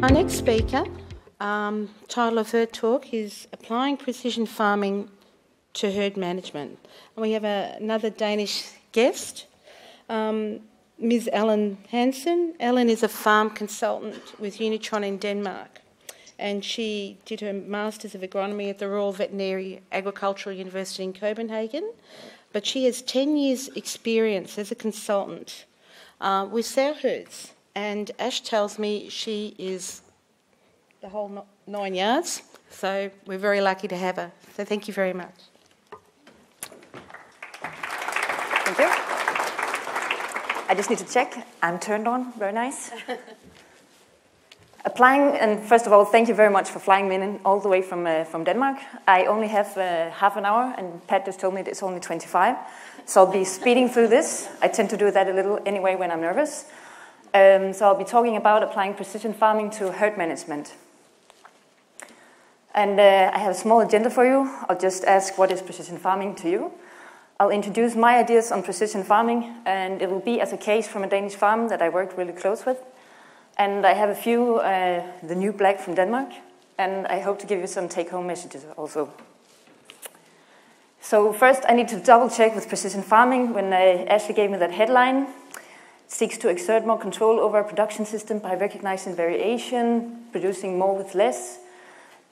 Our next speaker, title of her talk is Applying Precision Farming to Herd Management. And we have another Danish guest, Ms. Møller Hansen. Ellen is a farm consultant with Unitron in Denmark, and she did her Masters of Agronomy at the Royal Veterinary Agricultural University in Copenhagen, but she has 10 years' experience as a consultant with sow herds, and Ash tells me she is the whole 9 yards, so we're very lucky to have her. So thank you very much. Thank you. I just need to check. I'm turned on. Very nice. Applying, and first of all, thank you very much for flying me in all the way from Denmark. I only have half an hour, and Pat just told me it's only 25, so I'll be speeding through this. I tend to do that a little anyway when I'm nervous. So I'll be talking about applying precision farming to herd management. And I have a small agenda for you. I'll just ask, what is precision farming to you? I'll introduce my ideas on precision farming, and it will be as a case from a Danish farm that I worked really close with. And I have a few, the new black from Denmark, and I hope to give you some take-home messages also. So first, I need to double-check with precision farming. When Ashley gave me that headline, seeks to exert more control over a production system by recognizing variation, producing more with less,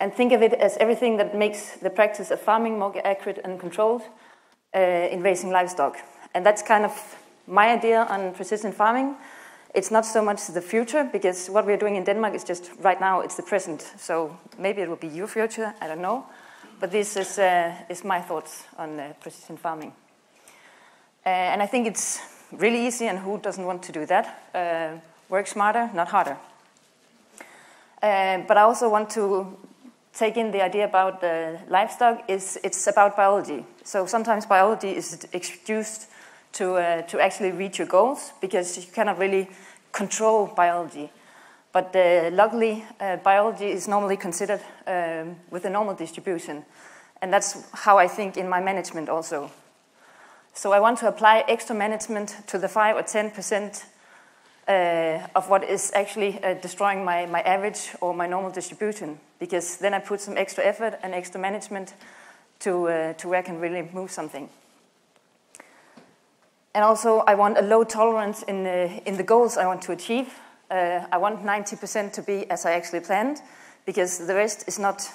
and think of it as everything that makes the practice of farming more accurate and controlled in raising livestock. And that's kind of my idea on precision farming. It's not so much the future, because what we're doing in Denmark is just right now, it's the present. So maybe it will be your future, I don't know. But this is my thoughts on precision farming. And I think it's really easy, and who doesn't want to do that? Work smarter, not harder. But I also want to take in the idea about livestock. It's about biology. So sometimes biology is excused to actually reach your goals, because you cannot really control biology. But luckily, biology is normally considered with a normal distribution. And that's how I think in my management also. So I want to apply extra management to the 5 or 10% of what is actually destroying my average or my normal distribution, because then I put some extra effort and extra management to where I can really move something. And also, I want a low tolerance in the goals I want to achieve. I want 90% to be as I actually planned, because the rest is not,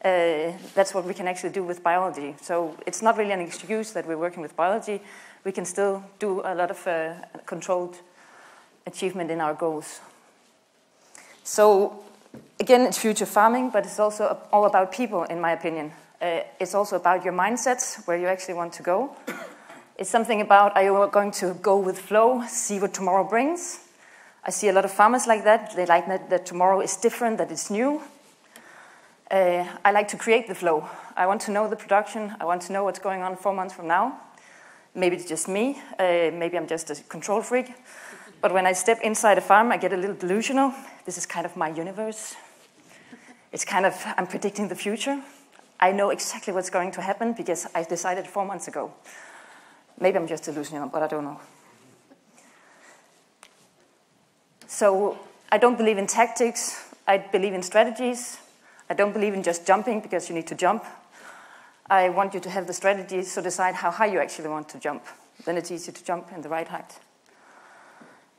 that's what we can actually do with biology. So it's not really an excuse that we're working with biology. We can still do a lot of controlled achievement in our goals. So again, it's future farming, but it's also all about people, in my opinion. It's also about your mindsets, where you actually want to go. It's something about, are you going to go with flow, see what tomorrow brings? I see a lot of farmers like that. They like that tomorrow is different, that it's new. I like to create the flow. I want to know the production. I want to know what's going on 4 months from now. Maybe it's just me. Maybe I'm just a control freak. But when I step inside a farm, I get a little delusional. This is kind of my universe. It's kind of, I'm predicting the future. I know exactly what's going to happen because I decided 4 months ago. Maybe I'm just delusional, but I don't know. So I don't believe in tactics. I believe in strategies. I don't believe in just jumping because you need to jump. I want you to have the strategy, so decide how high you actually want to jump. Then it's easy to jump in the right height.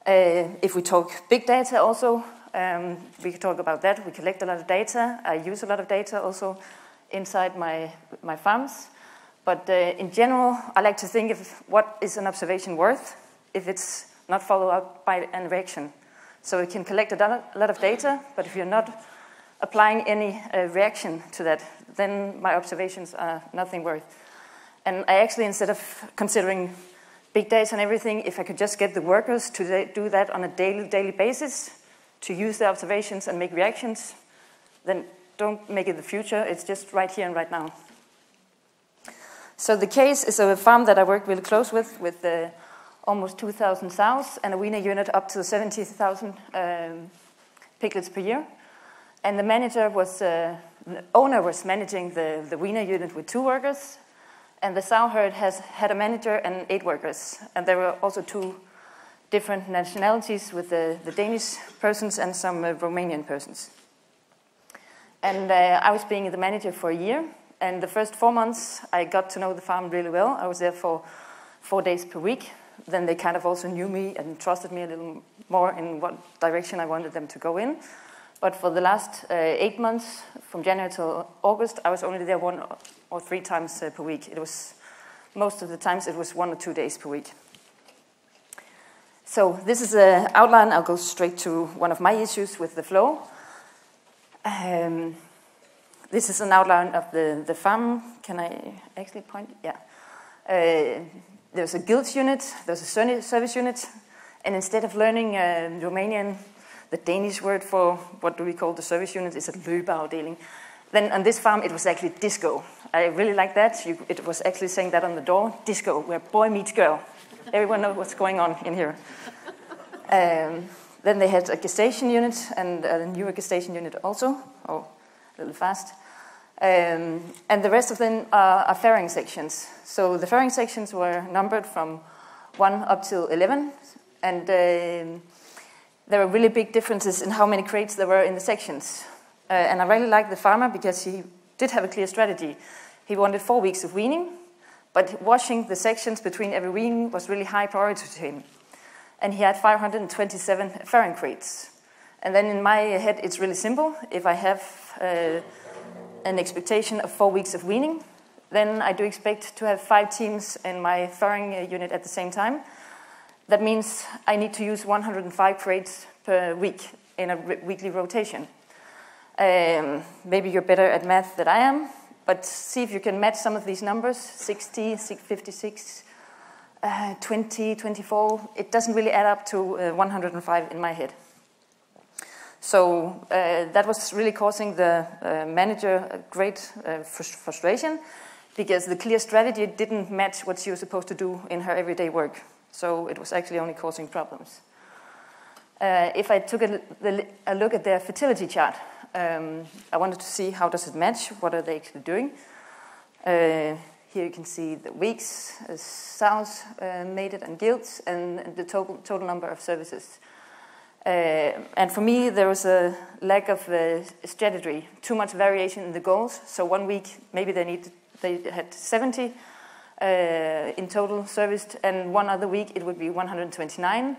If we talk big data also, we can talk about that. We collect a lot of data. I use a lot of data also inside my farms. But in general, I like to think of what is an observation worth if it's not followed up by a reaction. So we can collect a lot of data, but if you're not applying any reaction to that, then my observations are nothing worth. And I actually, instead of considering big data and everything, if I could just get the workers to do that on a daily basis, to use the observations and make reactions, then don't make it the future. It's just right here and right now. So the case is a farm that I work really close with almost 2,000 sows and a weaner unit up to 70,000 piglets per year. And the manager was, the owner was managing the weaner unit with 2 workers, and the sow herd had a manager and 8 workers. And there were also two different nationalities with the Danish persons and some Romanian persons. And I was being the manager for a year, and the first 4 months I got to know the farm really well. I was there for 4 days per week. Then they kind of also knew me and trusted me a little more in what direction I wanted them to go in. But for the last 8 months, from January till August, I was only there 1 or 3 times per week. It was, most of the times it was 1 or 2 days per week. So this is an outline. I'll go straight to one of my issues with the flow. This is an outline of the farm. Can I actually point? Yeah. There's a guild unit, there's a service unit, and instead of learning Romanian, the Danish word for what do we call the service unit is a løbeafdeling. Then on this farm it was actually disco. I really like that. It was actually saying that on the door, disco, where boy meets girl. Everyone knows what's going on in here. Then they had a gestation unit and a newer gestation unit also. Oh, a little fast. And the rest of them are farrowing sections. So the farrowing sections were numbered from 1 up to 11. And there were really big differences in how many crates there were in the sections. And I really liked the farmer because he did have a clear strategy. He wanted 4 weeks of weaning, but washing the sections between every weaning was really high priority to him. And he had 527 farrowing crates. And then in my head, it's really simple. If I have an expectation of 4 weeks of weaning, then I do expect to have 5 teams in my farrowing unit at the same time. That means I need to use 105 crates per week in a weekly rotation. Maybe you're better at math than I am, but see if you can match some of these numbers, 60, 56, 20, 24. It doesn't really add up to 105 in my head. So that was really causing the manager a great frustration because the clear strategy didn't match what she was supposed to do in her everyday work. So it was actually only causing problems. If I took a look at their fertility chart, I wanted to see how does it match, what are they actually doing. Here you can see the weeks, sows, mated and gilts, and the total number of services. And for me, there was a lack of strategy, too much variation in the goals. So 1 week, maybe they had 70 in total serviced, and 1 other week it would be 129.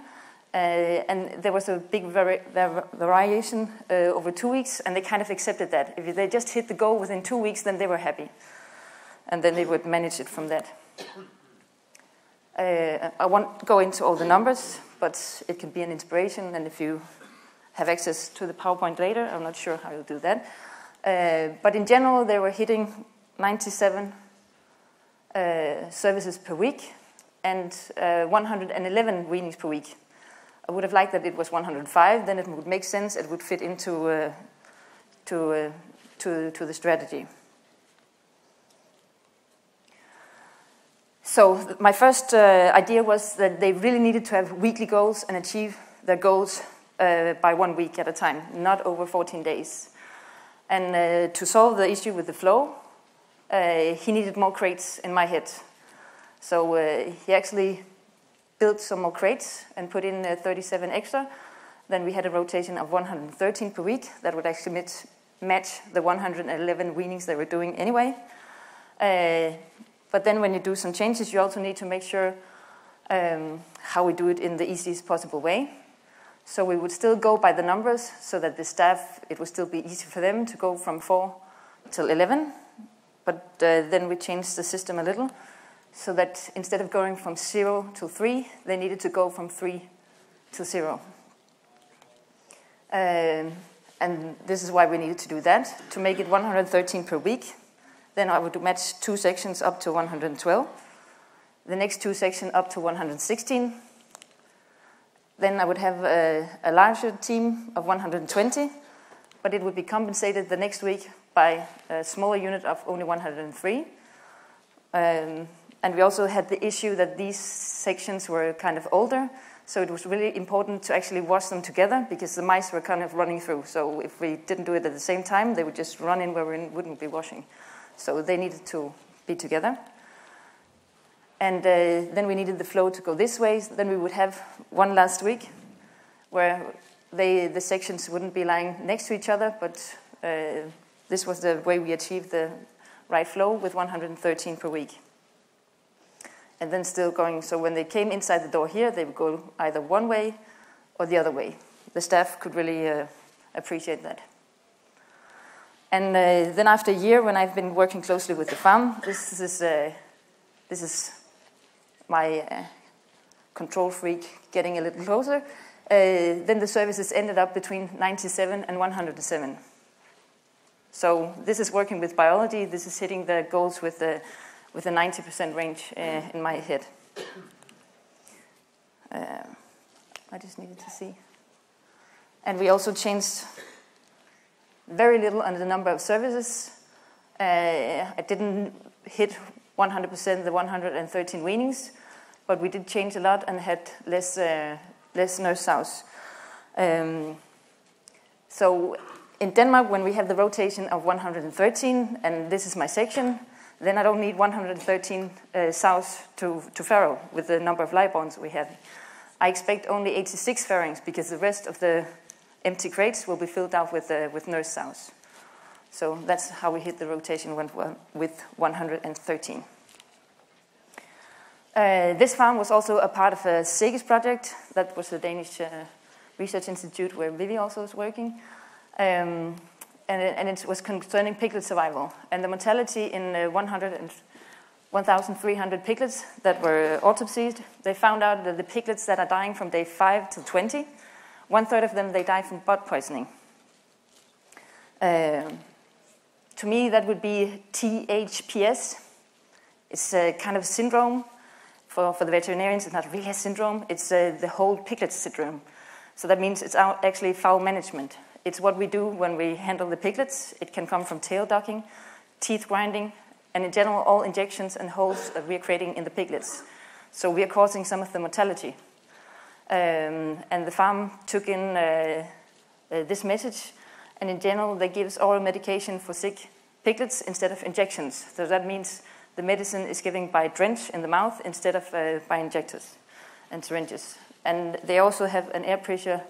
And there was a big variation over 2 weeks, and they kind of accepted that. If they just hit the goal within 2 weeks, then they were happy. And then they would manage it from that. I won't go into all the numbers, but it can be an inspiration, and if you have access to the PowerPoint later, I'm not sure how you'll do that. But in general, they were hitting 97 services per week and 111 weanings per week. I would have liked that it was 105, then it would make sense, it would fit into to the strategy. So my first idea was that they really needed to have weekly goals and achieve their goals by 1 week at a time, not over 14 days. And to solve the issue with the flow, he needed more crates in my head. So he actually built some more crates and put in 37 extra. Then we had a rotation of 113 per week. That would actually match the 111 weanings they were doing anyway. But then when you do some changes, you also need to make sure how we do it in the easiest possible way. So we would still go by the numbers so that the staff, it would still be easy for them to go from 4 till 11. But then we changed the system a little so that instead of going from 0 to 3, they needed to go from 3 to 0. And this is why we needed to do that, to make it 113 per week. Then I would match 2 sections up to 112. The next 2 sections up to 116. Then I would have a larger team of 120, but it would be compensated the next week by a smaller unit of only 103. And we also had the issue that these sections were kind of older, so it was really important to actually wash them together because the mice were kind of running through. So if we didn't do it at the same time, they would just run in where we wouldn't be washing. So they needed to be together. And then we needed the flow to go this way. So then we would have one last week where the sections wouldn't be lying next to each other, but this was the way we achieved the right flow with 113 per week. And then still going, so when they came inside the door here, they would go either one way or the other way. The staff could really appreciate that. And then after a year, when I've been working closely with the farm, this is my control freak getting a little closer. Then the services ended up between 97 and 107. So this is working with biology. This is hitting the goals with a 90% range in my head. I just needed to see. And we also changed very little on the number of services. I didn't hit 100% the 113 weanings, but we did change a lot and had less nurse sows. So in Denmark, when we have the rotation of 113, and this is my section, then I don't need 113 sows to farrow with the number of liveborns we have. I expect only 86 farrowings because the rest of the empty crates will be filled out with nurse sows. So that's how we hit the rotation with 113. This farm was also a part of a SEGES project. That was the Danish research institute where Vivi also was working. And it was concerning piglet survival. And the mortality in 1,300 piglets that were autopsied, they found out that the piglets that are dying from day 5 to 20, 1/3 of them, they die from blood poisoning. To me, that would be THPS. It's a kind of syndrome. For the veterinarians, it's not really a syndrome. It's the whole piglet syndrome. So that means it's actually foul management. It's what we do when we handle the piglets. It can come from tail docking, teeth grinding, and in general, all injections and holes that we are creating in the piglets. So we are causing some of the mortality. And the farm took in this message, and in general, they give us oral medication for sick piglets instead of injections. So that means the medicine is given by drench in the mouth instead of by injectors and syringes. And they also have an air pressure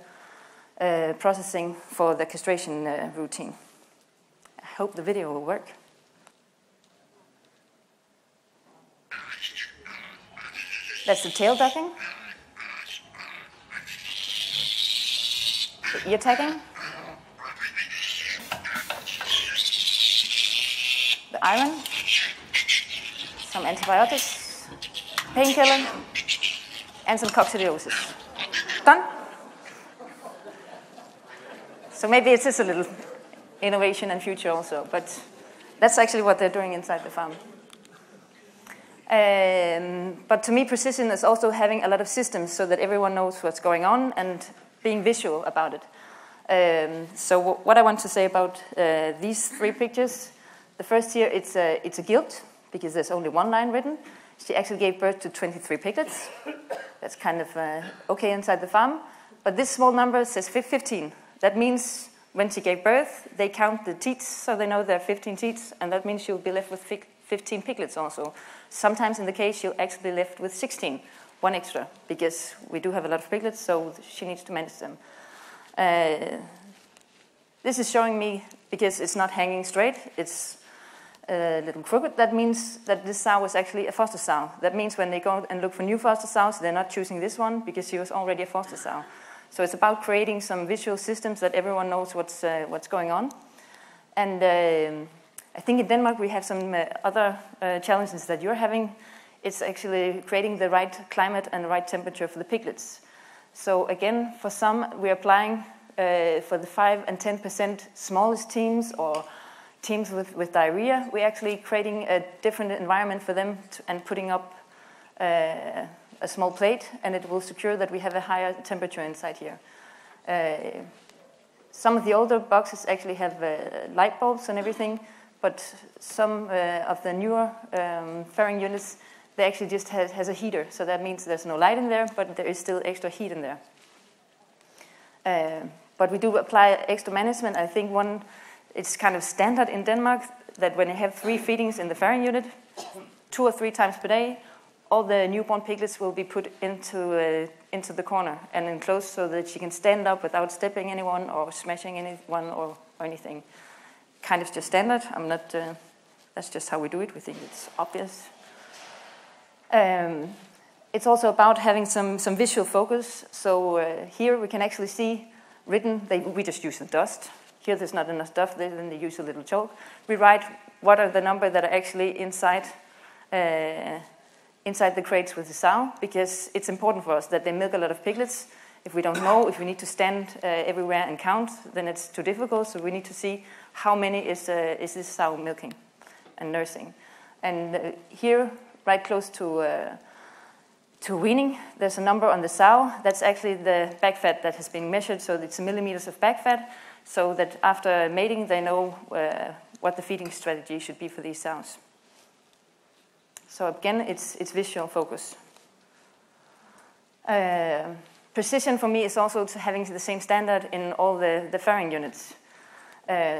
processing for the castration routine. I hope the video will work. That's the tail ducking. The ear tagging. The iron. Some antibiotics, painkiller, and some coccidiosis. Done? So maybe it is a little innovation and future also, but that's actually what they're doing inside the farm. But to me, precision is also having a lot of systems so that everyone knows what's going on and being visual about it. So what I want to say about these 3 pictures, the first here, it's a gilt, because there's only one line written. She actually gave birth to 23 piglets. That's kind of okay inside the farm. But this small number says 15. That means when she gave birth, they count the teats, so they know there are 15 teats, and that means she'll be left with 15 piglets also. Sometimes in the case, she'll actually be left with 16, one extra, because we do have a lot of piglets, so she needs to manage them. This is showing me, because it's not hanging straight, it's a little crooked, that means that this sow was actually a foster sow. That means when they go and look for new foster sows, they're not choosing this one because she was already a foster sow. So it's about creating some visual systems that everyone knows what's going on. And I think in Denmark we have some other challenges that you're having. It's actually creating the right climate and the right temperature for the piglets. So again, for some, we're applying for the 5 and 10% smallest teams or teams with diarrhea. We're actually creating a different environment for them and putting up a small plate, and it will secure that we have a higher temperature inside here. Some of the older boxes actually have light bulbs and everything, but some of the newer farrowing units, they actually just has a heater. So that means there's no light in there, but there is still extra heat in there. But we do apply extra management. I think it's kind of standard in Denmark that when you have 3 feedings in the farrowing unit, 2 or 3 times per day, all the newborn piglets will be put into the corner and enclosed so that she can stand up without stepping anyone or smashing anyone or anything. Kind of just standard. I'm not. That's just how we do it. We think it's obvious. It's also about having some visual focus. So here we can actually see written. We just use the dust. Here there's not enough stuff. Then they use a little chalk. We write what are the numbers that are actually inside the crates with the sow, because it's important for us that they milk a lot of piglets. If we don't know, if we need to stand everywhere and count, then it's too difficult. So we need to see how many is this sow milking and nursing. And here, right close to weaning, there's a number on the sow. That's actually the back fat that has been measured. So it's millimeters of back fat, so that after mating, they know what the feeding strategy should be for these sows. So again, it's visual focus. Precision for me is also having the same standard in all the farrowing units.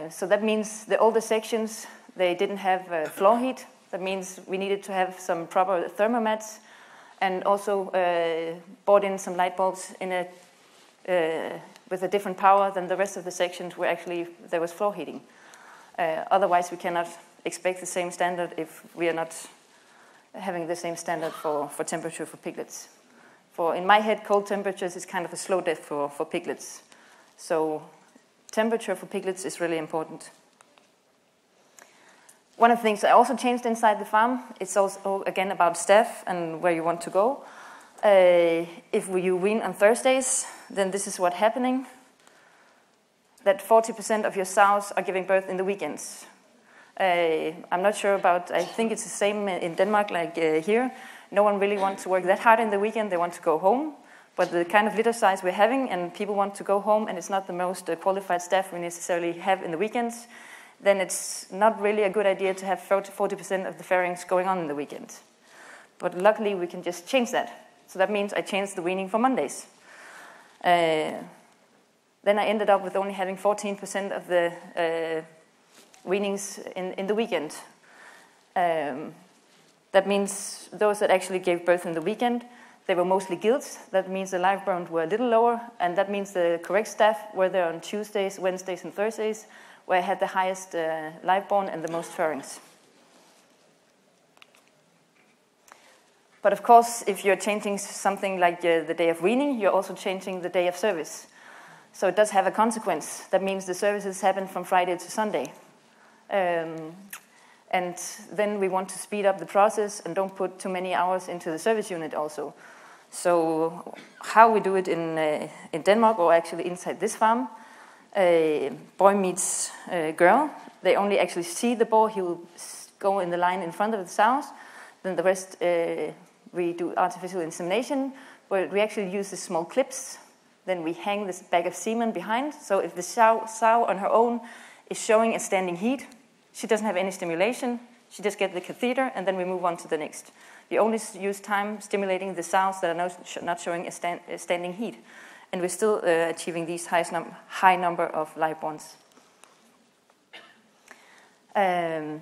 So that means the older sections, they didn't have floor heat. That means we needed to have some proper thermomats, and also bought in some light bulbs in with a different power than the rest of the sections where actually there was floor heating. Otherwise, we cannot expect the same standard if we are not having the same standard for temperature for piglets. In my head, cold temperatures is kind of a slow death for piglets. So temperature for piglets is really important. One of the things I also changed inside the farm, it's also, again, about staff and where you want to go. If you wean on Thursdays, then this is what's happening. That 40% of your sows are giving birth in the weekends. I'm not sure about, I think it's the same in Denmark like here. No one really wants to work that hard in the weekend. They want to go home. But the kind of litter size we're having, and people want to go home, and it's not the most qualified staff we necessarily have in the weekends, then it's not really a good idea to have 40% of the farrowings going on in the weekend. But luckily, we can just change that. So that means I changed the weaning for Mondays. Then I ended up with only having 14% of the weanings in the weekend. That means those that actually gave birth in the weekend, they were mostly gilts. That means the live born were a little lower, and that means the correct staff were there on Tuesdays, Wednesdays, and Thursdays, where I had the highest live born and the most farrowings. But of course, if you're changing something like the day of weaning, you're also changing the day of service. So it does have a consequence. That means the services happen from Friday to Sunday. And then we want to speed up the process and don't put too many hours into the service unit also. So how we do it in Denmark, or actually inside this farm, boy meets girl. They only actually see the boar. He will go in the line in front of the sows. Then the rest, we do artificial insemination, where we actually use the small clips. Then we hang this bag of semen behind. So if the sow on her own is showing a standing heat, she doesn't have any stimulation. She just gets the catheter, and then we move on to the next. We only use time stimulating the sows that are not showing a standing heat. And we're still achieving these high number of live-borns. Then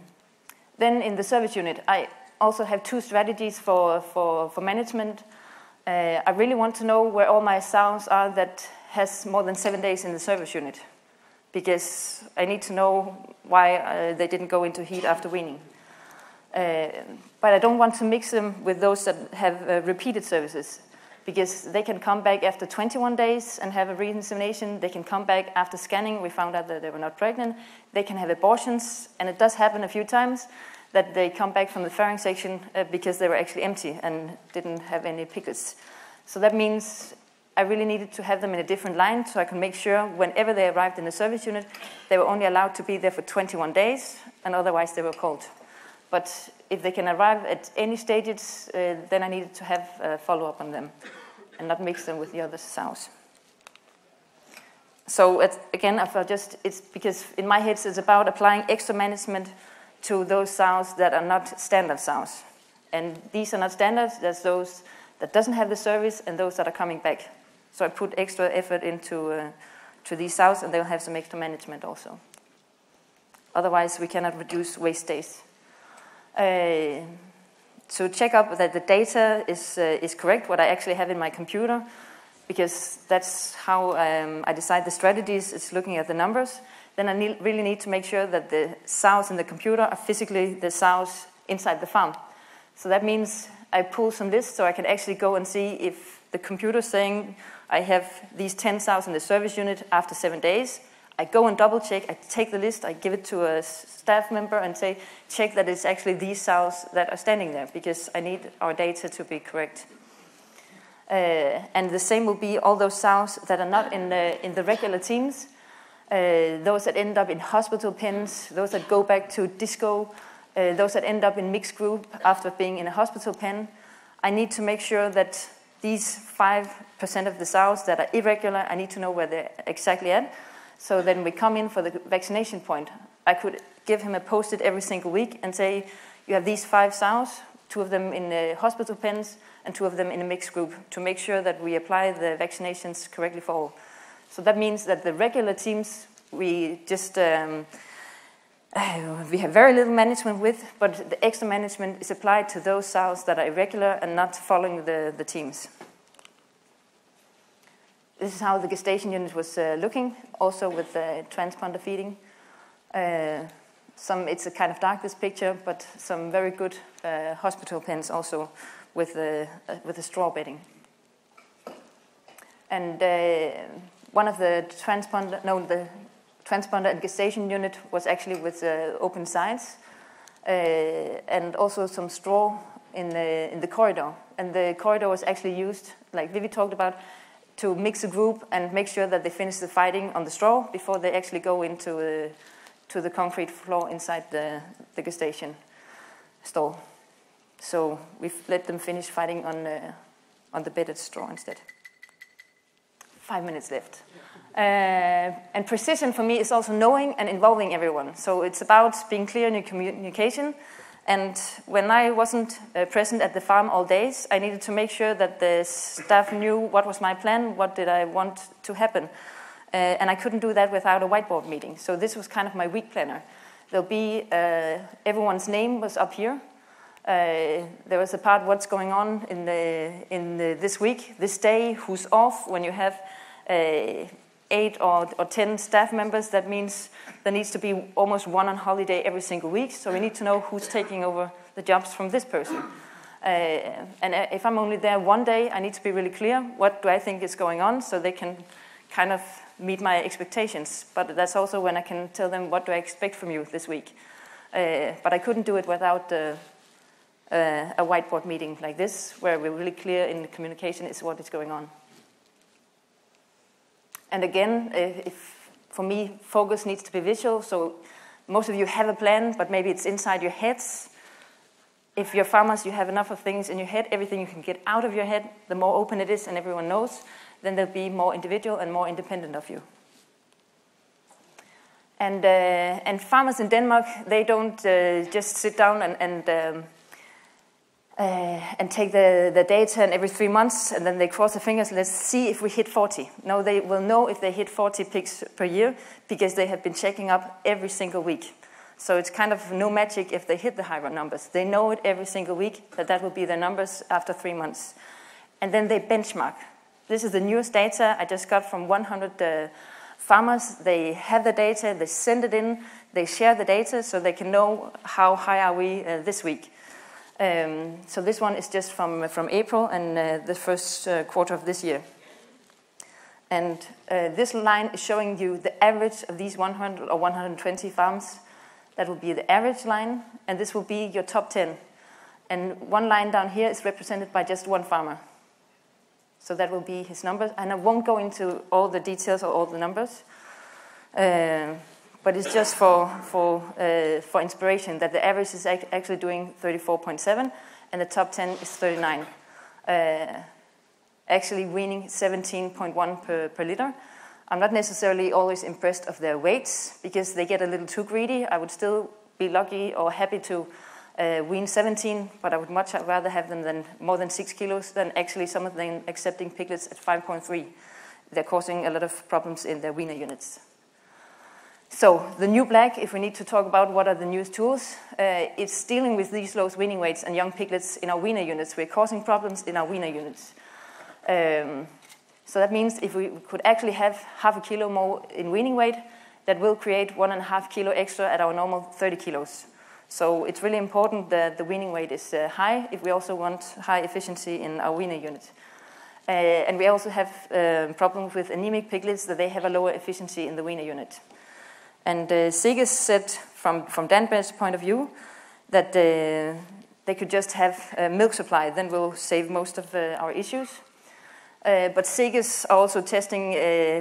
in the service unit, I also have two strategies for management. I really want to know where all my sows are that has more than 7 days in the service unit, because I need to know why they didn't go into heat after weaning. But I don't want to mix them with those that have repeated services, because they can come back after 21 days and have a re-insemination. They can come back after scanning. We found out that they were not pregnant. They can have abortions, and it does happen a few times that they come back from the farrowing section because they were actually empty and didn't have any piglets. So that means I really needed to have them in a different line so I can make sure whenever they arrived in the service unit, they were only allowed to be there for 21 days, and otherwise they were called. But if they can arrive at any stages, then I needed to have a follow-up on them and not mix them with the other sows. So again, it's because in my head it's about applying extra management to those sows that are not standard sows. And these are not standards. There's those that doesn't have the service and those that are coming back. So I put extra effort into to these sows, and they'll have some extra management also. Otherwise, we cannot reduce waste days. to check up that the data is correct, what I actually have in my computer, because that's how I decide the strategies, is looking at the numbers. Then I really need to make sure that the sows in the computer are physically the sows inside the farm. So that means I pull some lists so I can actually go and see if the computer is saying I have these 10 sows in the service unit after 7 days. I go and double check, I take the list, I give it to a staff member and say, check that it's actually these sows that are standing there, because I need our data to be correct. And the same will be all those sows that are not in the regular teams, those that end up in hospital pens, those that go back to disco, those that end up in mixed group after being in a hospital pen. I need to make sure that these 5% of the sows that are irregular, I need to know where they're exactly at. So then we come in for the vaccination point. I could give him a post-it every single week and say, you have these 5 sows, 2 of them in the hospital pens and 2 of them in a mixed group, to make sure that we apply the vaccinations correctly for all. So that means that the regular teams, we just we have very little management with, but the extra management is applied to those sows that are irregular and not following the teams. This is how the gestation unit was looking, also with the transponder feeding. It's a kind of dark, this picture, but some very good hospital pens also with the straw bedding. And one of the transponder and gestation unit was actually with open sides, and also some straw in the corridor. And the corridor was actually used, like Vivi talked about, to mix a group and make sure that they finish the fighting on the straw before they actually go into to the concrete floor inside the gestation stall. So we've let them finish fighting on the bedded straw instead. 5 minutes left. And precision for me is also knowing and involving everyone. So it's about being clear in your communication. And when I wasn't present at the farm all days, I needed to make sure that the staff knew what was my plan, what did I want to happen. And I couldn't do that without a whiteboard meeting. So this was kind of my week planner. There'll be, everyone's name was up here. There was a part what's going on in this week, this day, who's off. When you have 8 or 10 staff members, that means there needs to be almost one on holiday every single week. So we need to know who's taking over the jobs from this person. And if I'm only there one day, I need to be really clear. What do I think is going on, so they can kind of meet my expectations. But that's also when I can tell them, what do I expect from you this week? But I couldn't do it without a whiteboard meeting like this, where we're really clear in the communication is what is going on. And again, for me, focus needs to be visual. So most of you have a plan, but maybe it's inside your heads. If you're farmers, you have enough of things in your head, everything you can get out of your head, the more open it is and everyone knows, then they'll be more individual and more independent of you. And farmers in Denmark, they don't just sit down and take the data and every 3 months, and then they cross their fingers, let's see if we hit 40. No, they will know if they hit 40 pigs per year, because they have been checking up every single week. So it's kind of no magic if they hit the higher numbers. They know it every single week, that will be their numbers after 3 months. And then they benchmark. This is the newest data I just got from 100 farmers. They have the data, they send it in, they share the data, so they can know how high are we this week. So this one is just from April and the first quarter of this year. And this line is showing you the average of these 100 or 120 farms. That will be the average line, and this will be your top 10. And one line down here is represented by just one farmer. So that will be his numbers. And I won't go into all the details or all the numbers. But it's just for inspiration that the average is actually doing 34.7 and the top 10 is 39. Actually weaning 17.1 per liter. I'm not necessarily always impressed of their weights, because they get a little too greedy. I would still be lucky or happy to wean 17, but I would much rather have them than more than 6 kilos than actually some of them accepting piglets at 5.3. They're causing a lot of problems in their weaner units. So the new black, if we need to talk about what are the newest tools, it's dealing with these low weaning weights and young piglets in our weaner units. We're causing problems in our weaner units. So that means if we could actually have half a kilo more in weaning weight, that will create 1.5 kilo extra at our normal 30 kilos. So it's really important that the weaning weight is high if we also want high efficiency in our weaner unit. And we also have problems with anemic piglets that they have a lower efficiency in the weaner unit. And SEGES said from Danbred's point of view that they could just have milk supply, then we'll save most of our issues. But SEGES are also testing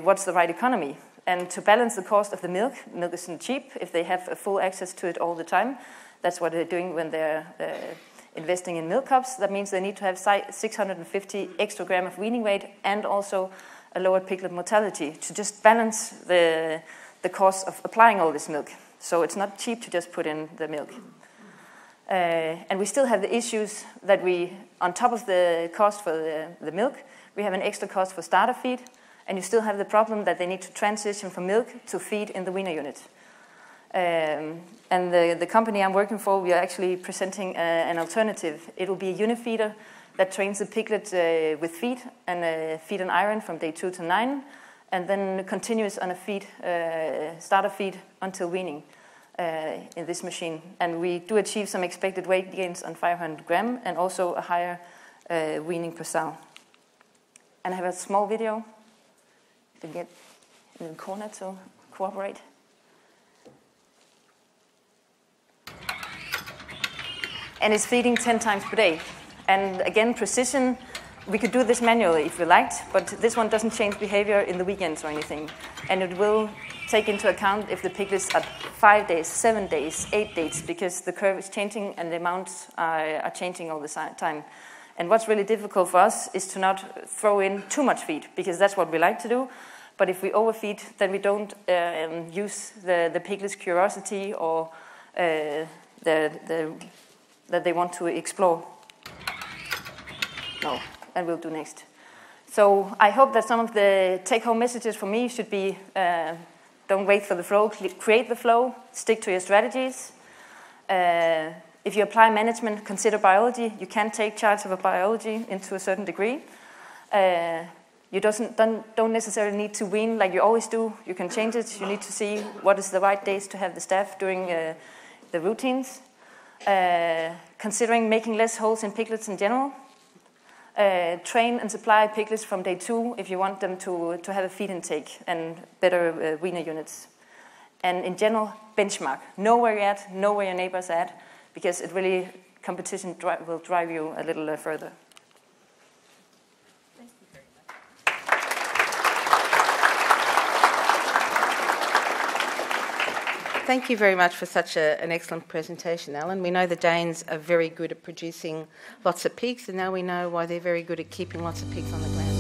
what's the right economy. And to balance the cost of the milk isn't cheap if they have full access to it all the time. That's what they're doing when they're investing in milk cups. That means they need to have 650 extra gram of weaning weight and also a lower piglet mortality to just balance the cost of applying all this milk. So it's not cheap to just put in the milk. And we still have the issues that we, on top of the cost for the milk, we have an extra cost for starter feed, and you still have the problem that they need to transition from milk to feed in the weaner unit. And the company I'm working for, we are actually presenting an alternative. It will be a unifeeder that trains the piglet with feed and feed and iron from day 2 to 9, and then continues on a feed, starter feed until weaning in this machine. And we do achieve some expected weight gains on 500 gram and also a higher weaning per sow. And I have a small video to get in the corner to cooperate. And it's feeding 10 times per day. And again, precision, we could do this manually if we liked, but this one doesn't change behavior in the weekends or anything. And it will take into account if the piglets are 5 days, 7 days, 8 days, because the curve is changing and the amounts are changing all the time. And what's really difficult for us is to not throw in too much feed, because that's what we like to do. But if we overfeed, then we don't use the piglet's curiosity or that they want to explore. No, and we'll do next. So I hope that some of the take-home messages for me should be don't wait for the flow, create the flow, stick to your strategies. If you apply management, consider biology. You can take charge of a biology into a certain degree. You don't necessarily need to wean like you always do. You can change it. You need to see what is the right days to have the staff doing the routines. Considering making less holes in piglets in general. Train and supply piglets from day 2 if you want them to have a feed intake and better weaner units. And in general, benchmark. Know where you're at, know where your neighbors are at, because it really, competition will drive you a little further. Thank you very much for such an excellent presentation, Alan. We know the Danes are very good at producing lots of pigs, and now we know why they're very good at keeping lots of pigs on the ground.